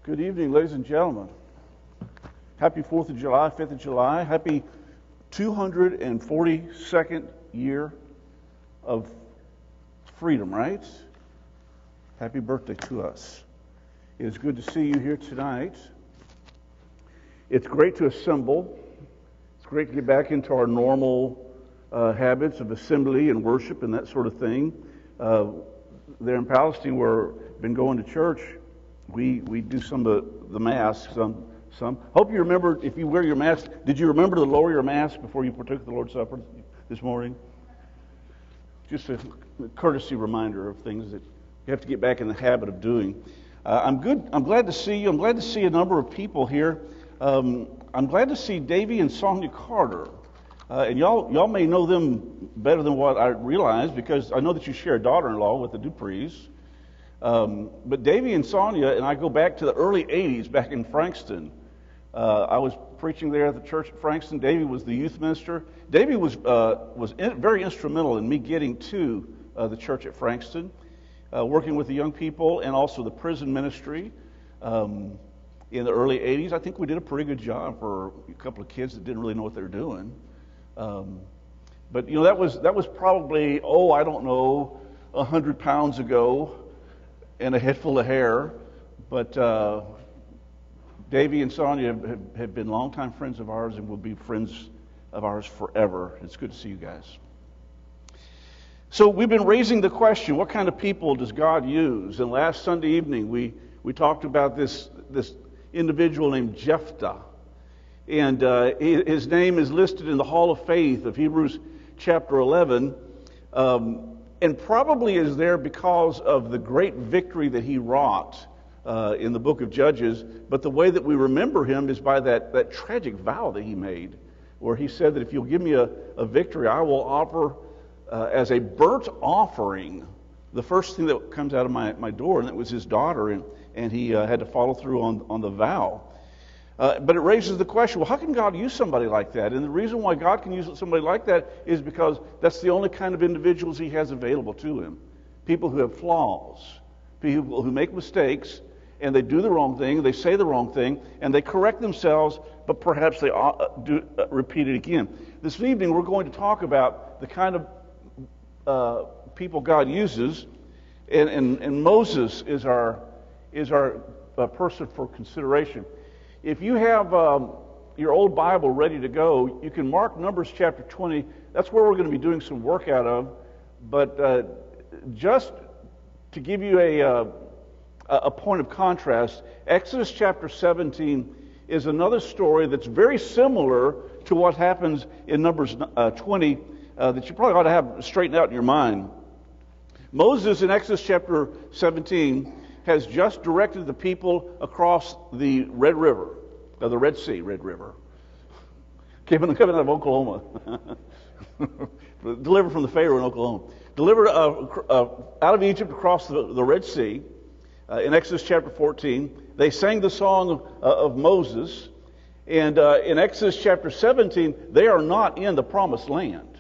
Good evening, ladies and gentlemen. Happy 4th of July, 5th of July. Happy 242nd year of freedom, right? Happy birthday to us. It is good to see you here tonight. It's great to assemble. It's great to get back into our normal habits of assembly and worship and that sort of thing. There in Palestine, where we've been going to church, we do some of the Mass, some. Hope you remember, if you wear your mask, did you remember to lower your mask before you partook the Lord's Supper this morning? Just a courtesy reminder of things that you have to get back in the habit of doing. I'm glad to see you. I'm glad to see a number of people here. I'm glad to see Davy and Sonia Carter. And y'all may know them better than what I realize, because I know that you share a daughter-in-law with the Duprees. But Davy and Sonia and I go back to the early 80s back in Frankston. I was preaching there at the church at Frankston. Davy was the youth minister. Davy was very instrumental in me getting to the church at Frankston, working with the young people and also the prison ministry in the early 80s. I think we did a pretty good job for a couple of kids that didn't really know what they were doing. But you know, that was probably, I don't know, 100 pounds ago, and a head full of hair. But Davy and Sonia have been longtime friends of ours and will be friends of ours forever. It's good to see you guys. So we've been raising the question, what kind of people does God use? And last Sunday evening we talked about this individual named Jephthah. And his name is listed in the Hall of Faith of Hebrews chapter 11. And probably is there because of the great victory that he wrought in the book of Judges. But the way that we remember him is by that tragic vow that he made, where he said that if you'll give me a victory, I will offer as a burnt offering the first thing that comes out of my door, and that was his daughter, and he had to follow through on the vow. But it raises the question, well, how can God use somebody like that? And the reason why God can use somebody like that is because that's the only kind of individuals he has available to him. People who have flaws, people who make mistakes, and they do the wrong thing, they say the wrong thing, and they correct themselves, but perhaps they repeat it again. This evening we're going to talk about the kind of people God uses, and Moses is our person for consideration. If you have your old Bible ready to go, you can mark Numbers chapter 20. That's where we're going to be doing some work out of. But just to give you a point of contrast, Exodus chapter 17 is another story that's very similar to what happens in Numbers 20 that you probably ought to have straightened out in your mind. Moses in Exodus chapter 17 has just directed the people across the Red River, the Red Sea, Red River, coming out of Oklahoma, delivered from the Pharaoh in Oklahoma, delivered out of Egypt across the Red Sea. In Exodus chapter 14, they sang the song of Moses, and in Exodus chapter 17, they are not in the promised land.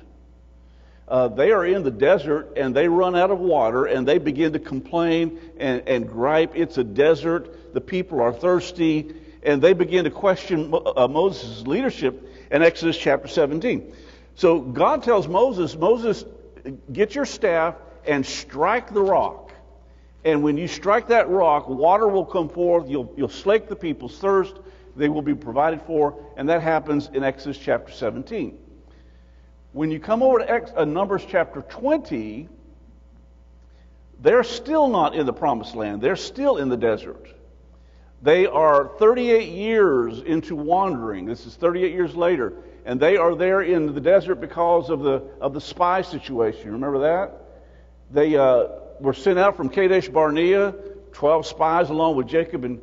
They are in the desert, and they run out of water, and they begin to complain and gripe. It's a desert. The people are thirsty, and they begin to question Moses' leadership in Exodus chapter 17. So God tells Moses, get your staff and strike the rock. And when you strike that rock, water will come forth. You'll slake the people's thirst. They will be provided for, and that happens in Exodus chapter 17. When you come over to Numbers chapter 20, they're still not in the promised land. They're still in the desert. They are 38 years into wandering. This is 38 years later. And they are there in the desert because of the spy situation. Remember that? They were sent out from Kadesh Barnea, 12 spies along with Jacob and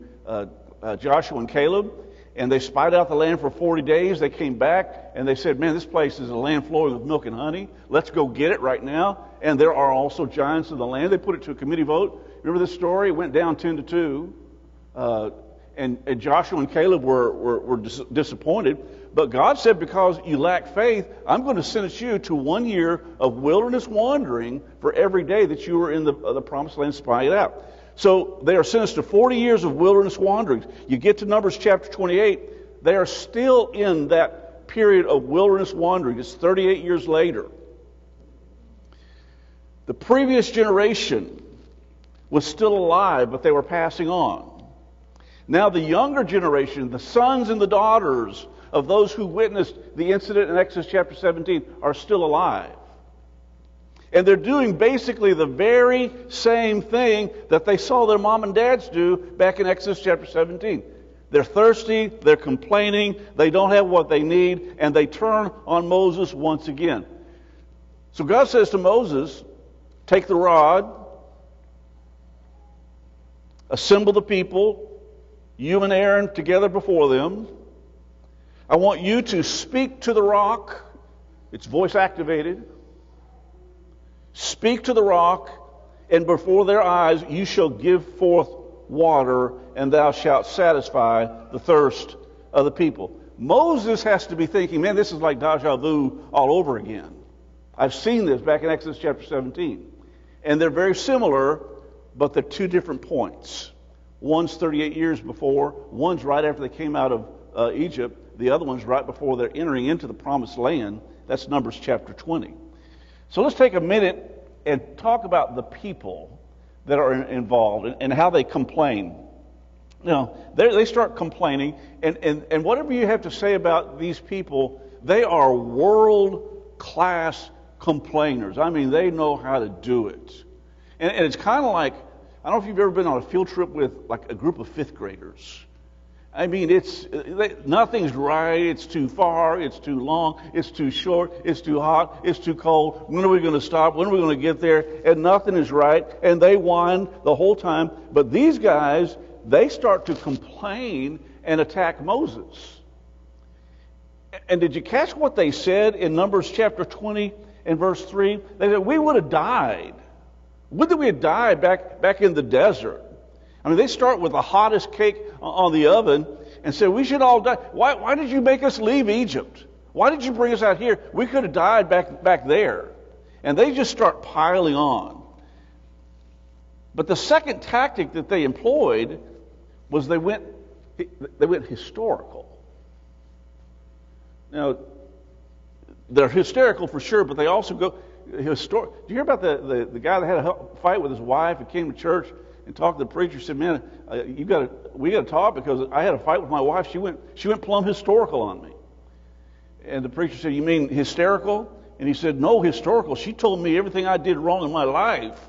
Joshua and Caleb. And they spied out the land for 40 days. They came back and they said, man, this place is a land flowing with milk and honey. Let's go get it right now. And there are also giants in the land. They put it to a committee vote. Remember this story? It went down 10-2. And Joshua and Caleb were disappointed. But God said, because you lack faith, I'm going to sentence you to 1 year of wilderness wandering for every day that you were in the promised land spying it out. So they are sentenced to 40 years of wilderness wanderings. You get to Numbers chapter 28, they are still in that period of wilderness wandering. It's 38 years later. The previous generation was still alive, but they were passing on. Now the younger generation, the sons and the daughters of those who witnessed the incident in Exodus chapter 17 are still alive. And they're doing basically the very same thing that they saw their mom and dads do back in Exodus chapter 17. They're thirsty, they're complaining, they don't have what they need, and they turn on Moses once again. So God says to Moses, take the rod, assemble the people, you and Aaron together before them. I want you to speak to the rock. It's voice activated. Speak to the rock, and before their eyes you shall give forth water, and thou shalt satisfy the thirst of the people. Moses has to be thinking, man, this is like deja vu all over again. I've seen this back in Exodus chapter 17. And they're very similar, but they're two different points. One's 38 years before, one's right after they came out of Egypt, the other one's right before they're entering into the promised land. That's Numbers chapter 20. So let's take a minute and talk about the people that are involved and how they complain. You know, they start complaining, and whatever you have to say about these people, they are world-class complainers. I mean, they know how to do it. And it's kind of like, I don't know if you've ever been on a field trip with like a group of fifth graders. I mean, nothing's right, it's too far, it's too long, it's too short, it's too hot, it's too cold. When are we going to stop? When are we going to get there? And nothing is right, and they whine the whole time. But these guys, they start to complain and attack Moses. And did you catch what they said in Numbers chapter 20 and verse 3? They said, we would have died. Would that we had died back in the desert. I mean, they start with the hottest cake on the oven and say, we should all die. Why did you make us leave Egypt? Why did you bring us out here? We could have died back there. And they just start piling on. But the second tactic that they employed was they went historical. Now, they're hysterical for sure, but they also go historical. Do you hear about the guy that had a fight with his wife and came to church and talked to the preacher? Said, "Man, we got to talk because I had a fight with my wife. She went plumb historical on me." And the preacher said, "You mean hysterical?" And he said, "No, historical. She told me everything I did wrong in my life."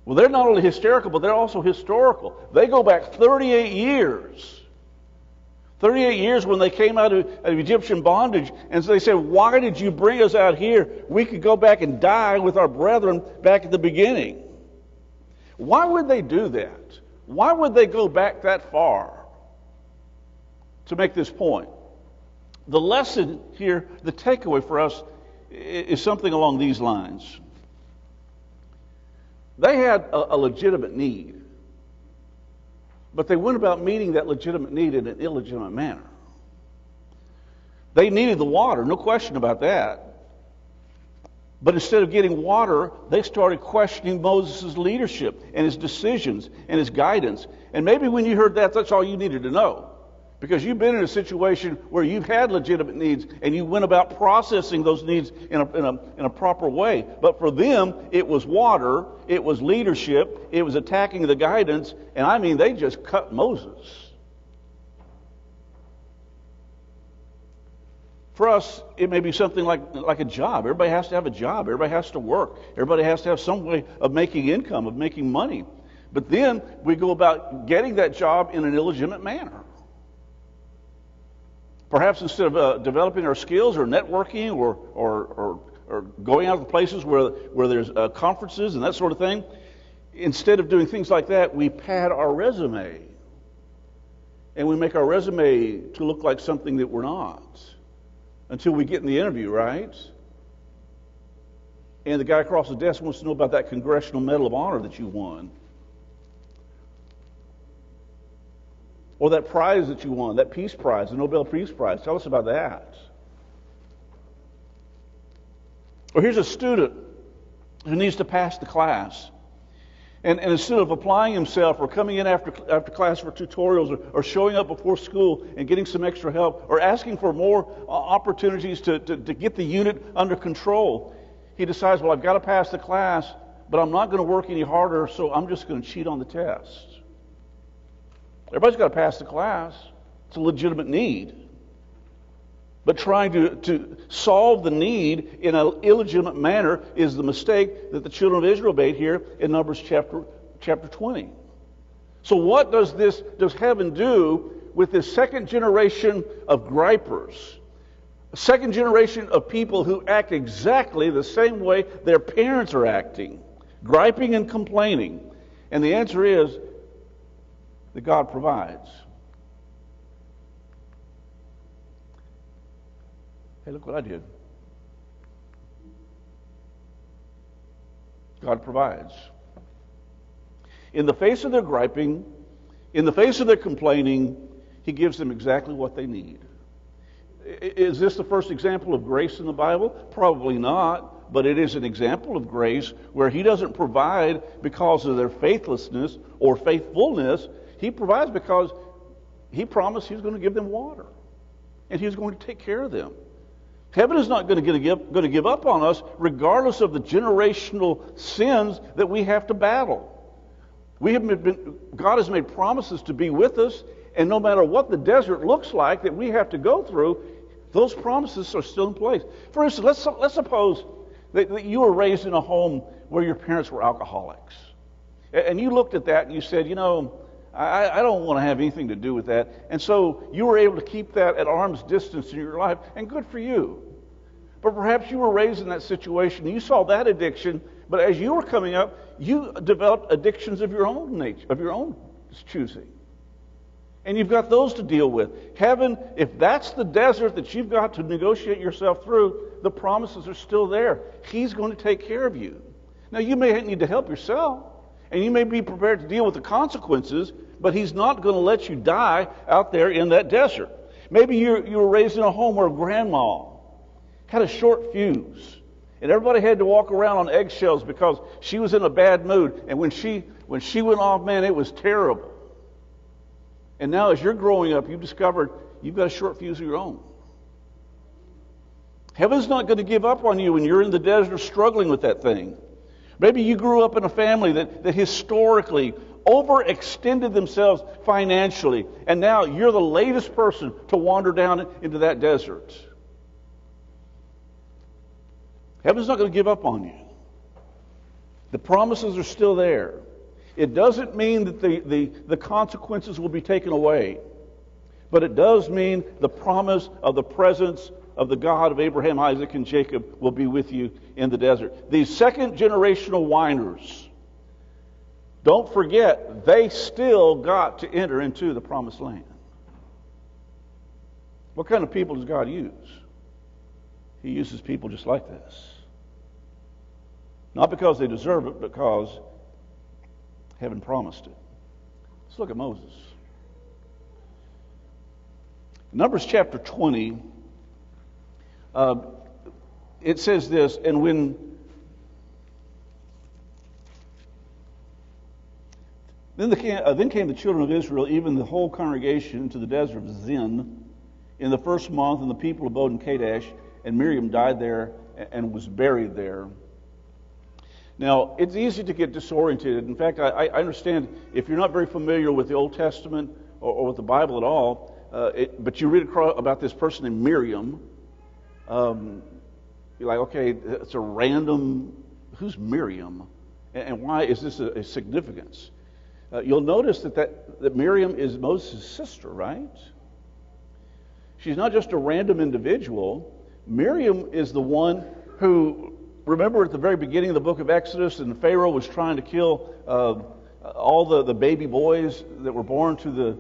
Well, they're not only hysterical, but they're also historical. They go back 38 years. 38 years when they came out of Egyptian bondage, and so they said, "Why did you bring us out here? We could go back and die with our brethren back at the beginning." Why would they do that? Why would they go back that far to make this point? The lesson here, the takeaway for us, is something along these lines. They had a legitimate need, but they went about meeting that legitimate need in an illegitimate manner. They needed the water, no question about that. But instead of getting water, they started questioning Moses' leadership and his decisions and his guidance. And maybe when you heard that, that's all you needed to know. Because you've been in a situation where you've had legitimate needs and you went about processing those needs in a proper way. But for them, it was water, it was leadership, it was attacking the guidance, and I mean, they just cut Moses. For us, it may be something like a job. Everybody has to have a job. Everybody has to work. Everybody has to have some way of making income, of making money. But then we go about getting that job in an illegitimate manner. Perhaps instead of developing our skills or networking or going out to places where there's conferences and that sort of thing, instead of doing things like that, we pad our resume. And we make our resume to look like something that we're not. Until we get in the interview, right? And the guy across the desk wants to know about that Congressional Medal of Honor that you won. Or that prize that you won, that Peace Prize, the Nobel Peace Prize. Tell us about that. Or here's a student who needs to pass the class. And instead of applying himself or coming in after class for tutorials or showing up before school and getting some extra help or asking for more opportunities to get the unit under control, he decides, well, I've got to pass the class, but I'm not going to work any harder, so I'm just going to cheat on the test. Everybody's got to pass the class. It's a legitimate need. But trying to solve the need in an illegitimate manner is the mistake that the children of Israel made here in Numbers chapter 20. So what does heaven do with this second generation of gripers? A second generation of people who act exactly the same way their parents are acting, griping and complaining. And the answer is that God provides. Hey, look what I did. God provides. In the face of their griping, in the face of their complaining, He gives them exactly what they need. Is this the first example of grace in the Bible? Probably not, but it is an example of grace where He doesn't provide because of their faithlessness or faithfulness. He provides because He promised He's going to give them water, and He's going to take care of them. Heaven is not going to give up on us regardless of the generational sins that we have to battle. God has made promises to be with us, and no matter what the desert looks like that we have to go through, those promises are still in place. For instance, let's suppose that you were raised in a home where your parents were alcoholics. And you looked at that and you said, I don't want to have anything to do with that. And so you were able to keep that at arm's distance in your life, and good for you. But perhaps you were raised in that situation, and you saw that addiction, but as you were coming up, you developed addictions of your own nature, of your own choosing. And you've got those to deal with. Heaven, if that's the desert that you've got to negotiate yourself through, the promises are still there. He's going to take care of you. Now, you may need to help yourself, and you may be prepared to deal with the consequences, but He's not going to let you die out there in that desert. Maybe you were raised in a home where grandma had a short fuse, and everybody had to walk around on eggshells because she was in a bad mood. And when she went off, man, it was terrible. And now as you're growing up, you've discovered you've got a short fuse of your own. Heaven's not going to give up on you when you're in the desert struggling with that thing. Maybe you grew up in a family that historically overextended themselves financially, and now you're the latest person to wander down into that desert. Heaven's not going to give up on you. The promises are still there. It doesn't mean that the consequences will be taken away, but it does mean the promise of the presence of the God of Abraham, Isaac, and Jacob will be with you in the desert. These second generational whiners, don't forget, they still got to enter into the promised land. What kind of people does God use? He uses people just like this. Not because they deserve it, but because heaven promised it. Let's look at Moses. Numbers chapter 20, it says this, and then came the children of Israel, even the whole congregation, to the desert of Zin in the first month, and the people abode in Kadesh, and Miriam died there and was buried there. Now, it's easy to get disoriented. In fact, I understand if you're not very familiar with the Old Testament or with the Bible at all, but you read about this person named Miriam, you're like, okay, it's a random, who's Miriam? And why is this a significance? You'll notice that Miriam is Moses' sister, right? She's not just a random individual. Miriam is the one who, remember at the very beginning of the book of Exodus, and Pharaoh was trying to kill all the baby boys that were born to the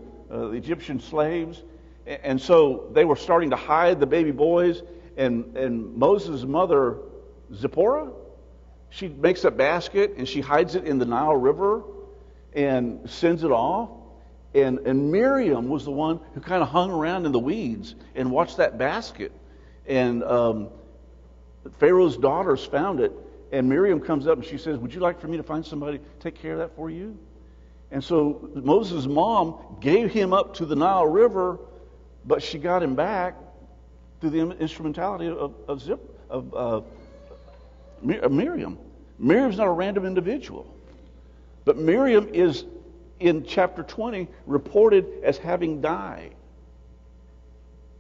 Egyptian slaves. And so they were starting to hide the baby boys. And Moses' mother, Zipporah, she makes a basket and she hides it in the Nile River and sends it off. And Miriam was the one who kind of hung around in the weeds and watched that basket. And Pharaoh's daughters found it, And Miriam comes up and she says, would you like for me to find somebody to take care of that for you? And so Moses' mom gave him up to the Nile River, but she got him back through the instrumentality of Miriam. Miriam's not a random individual. But Miriam is, in chapter 20, reported as having died.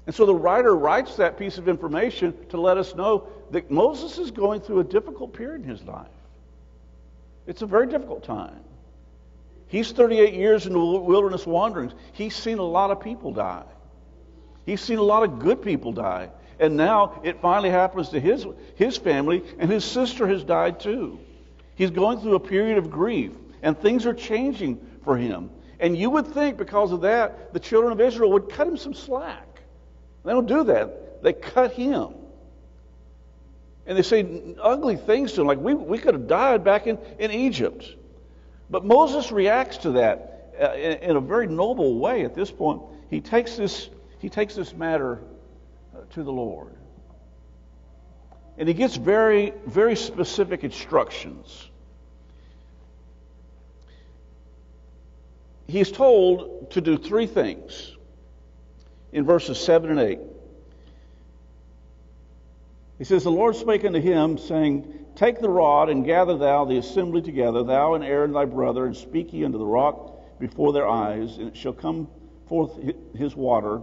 And so the writer writes that piece of information to let us know that Moses is going through a difficult period in his life. It's a very difficult time. He's 38 years in the wilderness wanderings. He's seen a lot of people die. He's seen a lot of good people die. And now it finally happens to his family, and his sister has died too. He's going through a period of grief, and things are changing for him. And you would think because of that, the children of Israel would cut him some slack. They don't do that. They cut him. And they say ugly things to him, like we could have died back in Egypt. But Moses reacts to that in a very noble way at this point. He takes this matter to the Lord. And he gets very, very specific instructions. He's told to do three things in verses 7 and 8. He says, the Lord spake unto him, saying, take the rod, and gather thou the assembly together, thou and Aaron thy brother, and speak ye unto the rock before their eyes, and it shall come forth his water,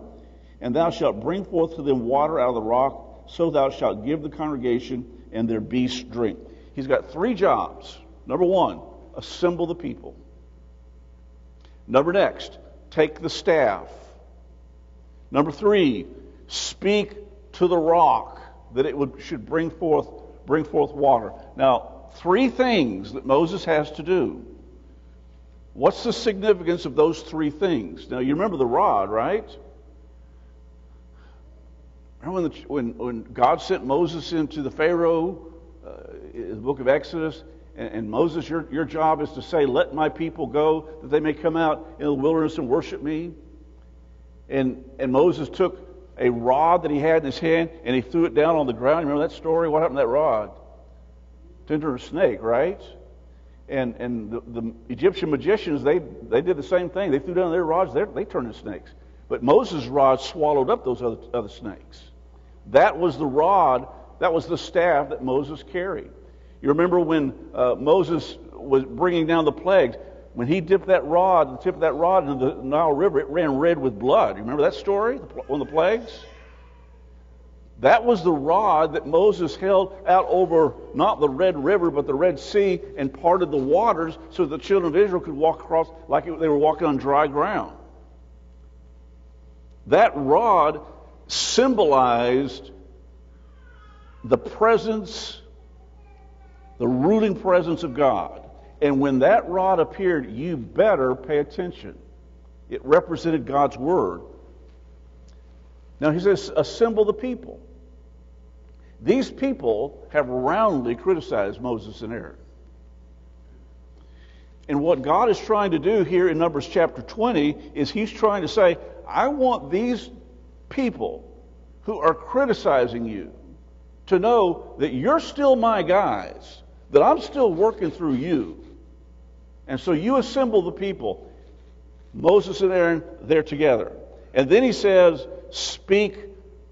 and thou shalt bring forth to them water out of the rock, so thou shalt give the congregation and their beasts drink. He's got three jobs. Number one, assemble the people. Next, take the staff. Number three, speak to the rock that it should bring forth water. Now, three things that Moses has to do. What's the significance of those three things? Now, you remember the rod, right? Remember when God sent Moses into the Pharaoh, in the book of Exodus, and Moses, your job is to say, let my people go, that they may come out in the wilderness and worship me. And Moses took a rod that he had in his hand, and he threw it down on the ground. Remember that story? What happened to that rod? Turned into a snake, right? And the Egyptian magicians, they did the same thing. They threw down their rods, they turned into snakes. But Moses' rod swallowed up those other snakes. That was the rod, that was the staff that Moses carried. You remember when Moses was bringing down the plagues, when he dipped the tip of that rod into the Nile River, it ran red with blood. You remember that story? One of the plagues? That was the rod that Moses held out over not the Red River, but the Red Sea, and parted the waters so the children of Israel could walk across like they were walking on dry ground. That rod symbolized the presence, the ruling presence of God. And when that rod appeared, you better pay attention. It represented God's word. Now he says, assemble the people. These people have roundly criticized Moses and Aaron. And what God is trying to do here in Numbers chapter 20 is he's trying to say, I want these people who are criticizing you to know that you're still my guys, that I'm still working through you. And so you assemble the people, Moses and Aaron, they're together. And then he says, speak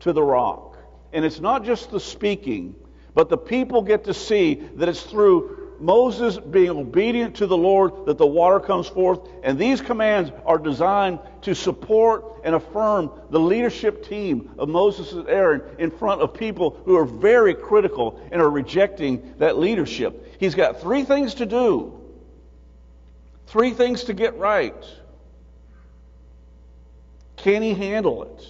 to the rock. And it's not just the speaking, but the people get to see that it's through Moses being obedient to the Lord that the water comes forth. And these commands are designed to support and affirm the leadership team of Moses and Aaron in front of people who are very critical and are rejecting that leadership. He's got three things to do. Three things to get right. Can he handle it?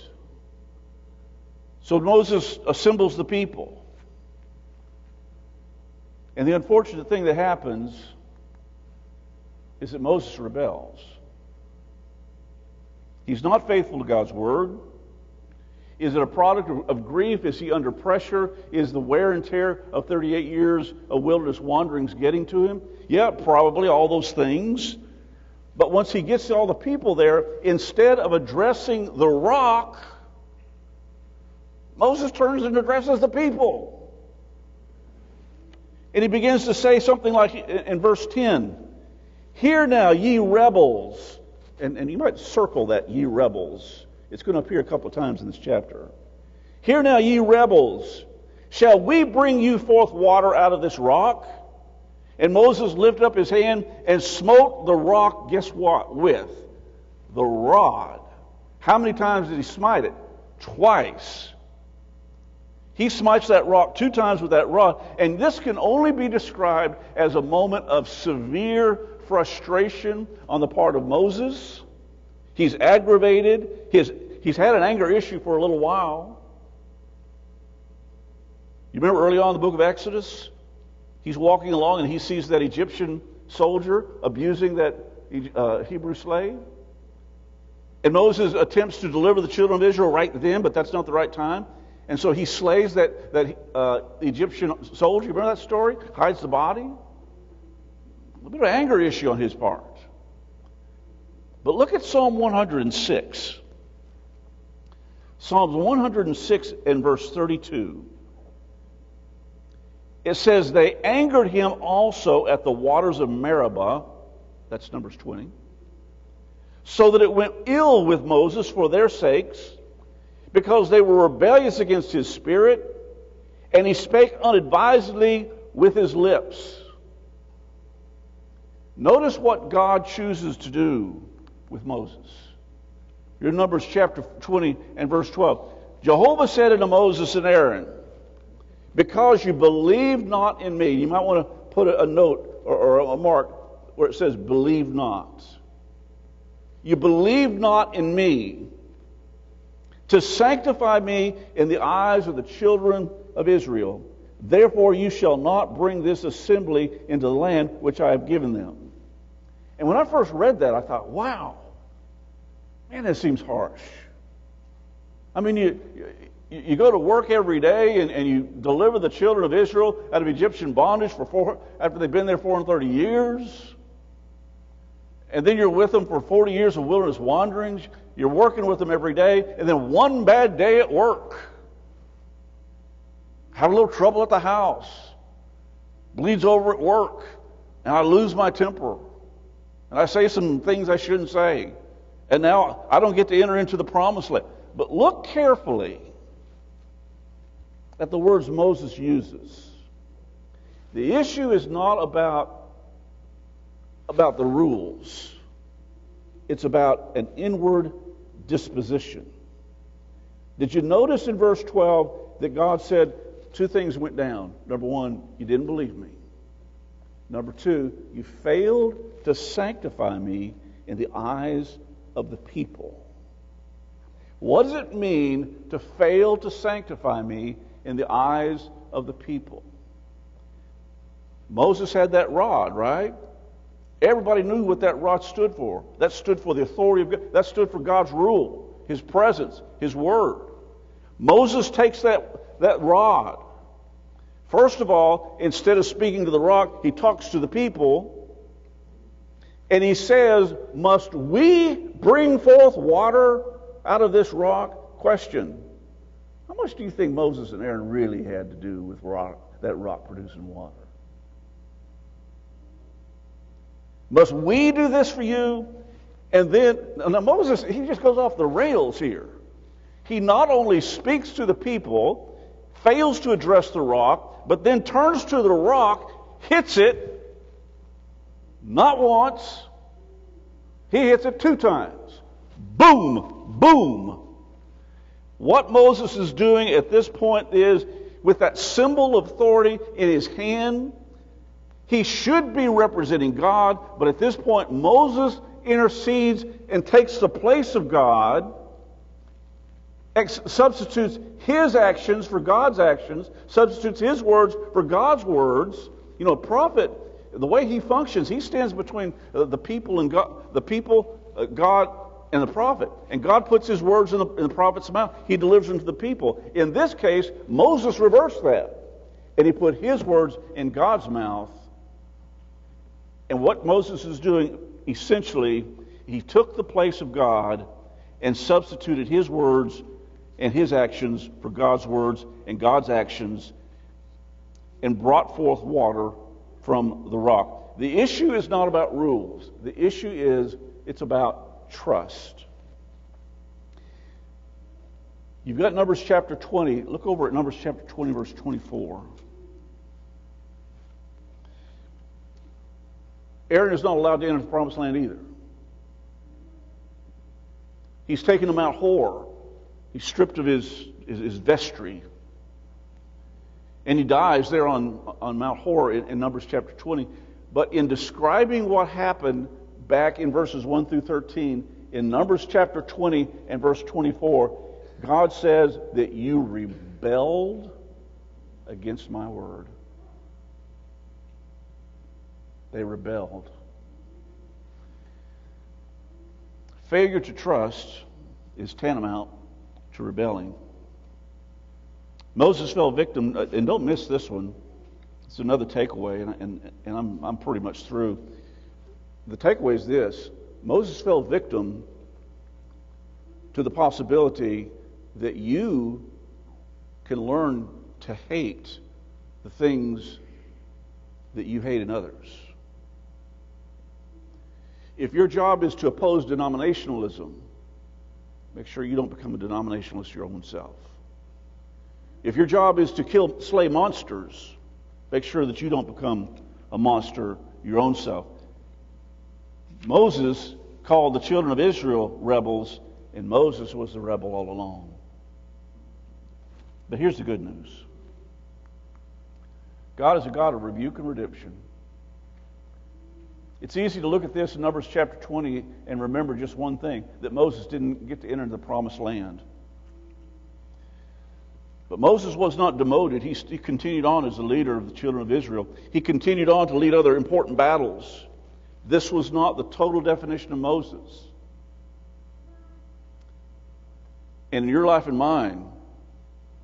So Moses assembles the people. And the unfortunate thing that happens is that Moses rebels. He's not faithful to God's word. Is it a product of grief? Is he under pressure? Is the wear and tear of 38 years of wilderness wanderings getting to him? Yeah, probably all those things. But once he gets all the people there, instead of addressing the rock, Moses turns and addresses the people. And he begins to say something like in verse 10, "Hear now, ye rebels." And you might circle that, ye rebels. It's going to appear a couple of times in this chapter. "Hear now, ye rebels, shall we bring you forth water out of this rock?" And Moses lifted up his hand and smote the rock, guess what, with the rod. How many times did he smite it? Twice. He smites that rock 2 times with that rod, and this can only be described as a moment of severe frustration on the part of Moses. He's aggravated. He's had an anger issue for a little while. You remember early on in the book of Exodus? He's walking along and he sees that Egyptian soldier abusing that Hebrew slave. And Moses attempts to deliver the children of Israel right then, but that's not the right time. And so he slays that Egyptian soldier. You remember that story? Hides the body. A little bit of anger issue on his part. But look at Psalm 106. Psalms 106 and verse 32. It says, "They angered him also at the waters of Meribah." That's Numbers 20. "So that it went ill with Moses for their sakes, because they were rebellious against his spirit, and he spake unadvisedly with his lips." Notice what God chooses to do with Moses. Your Numbers chapter 20 and verse 12. "Jehovah said unto Moses and Aaron, because you believe not in me." You might want to put a note or a mark where it says, "Believe not." "You believe not in me, to sanctify me in the eyes of the children of Israel. Therefore you shall not bring this assembly into the land which I have given them." And when I first read that, I thought, wow, man, that seems harsh. I mean, you go to work every day and you deliver the children of Israel out of Egyptian bondage after they've been there 430 years. And then you're with them for 40 years of wilderness wanderings. You're working with them every day. And then one bad day at work. Have a little trouble at the house. Bleeds over at work. And I lose my temper. And I say some things I shouldn't say. And now I don't get to enter into the promised land. But look carefully at the words Moses uses. The issue is not about the rules. It's about an inward disposition. Did you notice in verse 12 that God said 2 things went down? Number 1, you didn't believe me. Number 2, you failed to sanctify me in the eyes of the people. What does it mean to fail to sanctify me in the eyes of the people? Moses had that rod, right? Everybody knew what that rod stood for. That stood for the authority of God. That stood for God's rule, His presence, His word. Moses takes that rod. First of all, instead of speaking to the rock, he talks to the people. And he says, "Must we bring forth water out of this rock?" Question. How much do you think Moses and Aaron really had to do with that rock producing water? "Must we do this for you?" And then, now Moses, he just goes off the rails here. He not only speaks to the people, fails to address the rock, but then turns to the rock, hits it, not once, he hits it 2 times. Boom, boom. What Moses is doing at this point is, with that symbol of authority in his hand, he should be representing God, but at this point Moses intercedes and takes the place of God, substitutes his actions for God's actions, substitutes his words for God's words. You know, a prophet, the way he functions, he stands between the people and God, God and the prophet. And God puts his words in the prophet's mouth. He delivers them to the people. In this case, Moses reversed that. And he put his words in God's mouth. And what Moses is doing, essentially, he took the place of God and substituted his words and his actions for God's words and God's actions. and brought forth water from the rock. The issue is not about rules. The issue is, it's about trust. You've got Numbers chapter 20. Look over at Numbers chapter 20, verse 24. Aaron is not allowed to enter the promised land either. He's taken to Mount Hor. He's stripped of his vestry. And he dies there on Mount Hor in Numbers chapter 20. But in describing what happened back in verses 1 through 13, in Numbers chapter 20 and verse 24, God says that you rebelled against my word. They rebelled. Failure to trust is tantamount to rebelling. Moses fell victim, and don't miss this one. It's another takeaway, and I'm pretty much through. The takeaway is this: Moses fell victim to the possibility that you can learn to hate the things that you hate in others. If your job is to oppose denominationalism, make sure you don't become a denominationalist your own self. If your job is to slay monsters, make sure that you don't become a monster your own self. Moses called the children of Israel rebels, and Moses was the rebel all along. But here's the good news. God is a God of rebuke and redemption. It's easy to look at this in Numbers chapter 20 and remember just one thing, that Moses didn't get to enter the promised land. But Moses was not demoted. He continued on as the leader of the children of Israel. He continued on to lead other important battles. This was not the total definition of Moses. And in your life and mine,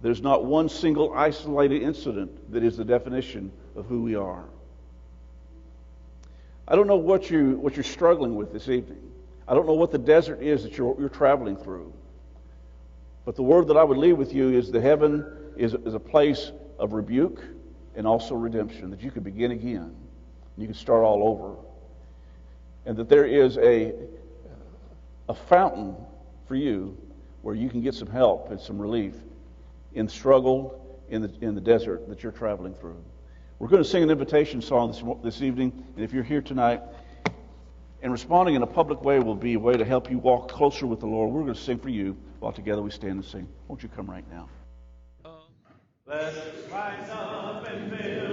there's not one single isolated incident that is the definition of who we are. I don't know what you're struggling with this evening. I don't know what the desert is that you're traveling through. But the word that I would leave with you is that heaven is a place of rebuke and also redemption, that you can begin again. You can start all over. And that there is a fountain for you where you can get some help and some relief in struggle in the desert that you're traveling through. We're going to sing an invitation song this evening, and if you're here tonight, and responding in a public way will be a way to help you walk closer with the Lord. We're going to sing for you while together we stand and sing. Won't you come right now? Let's rise up and build.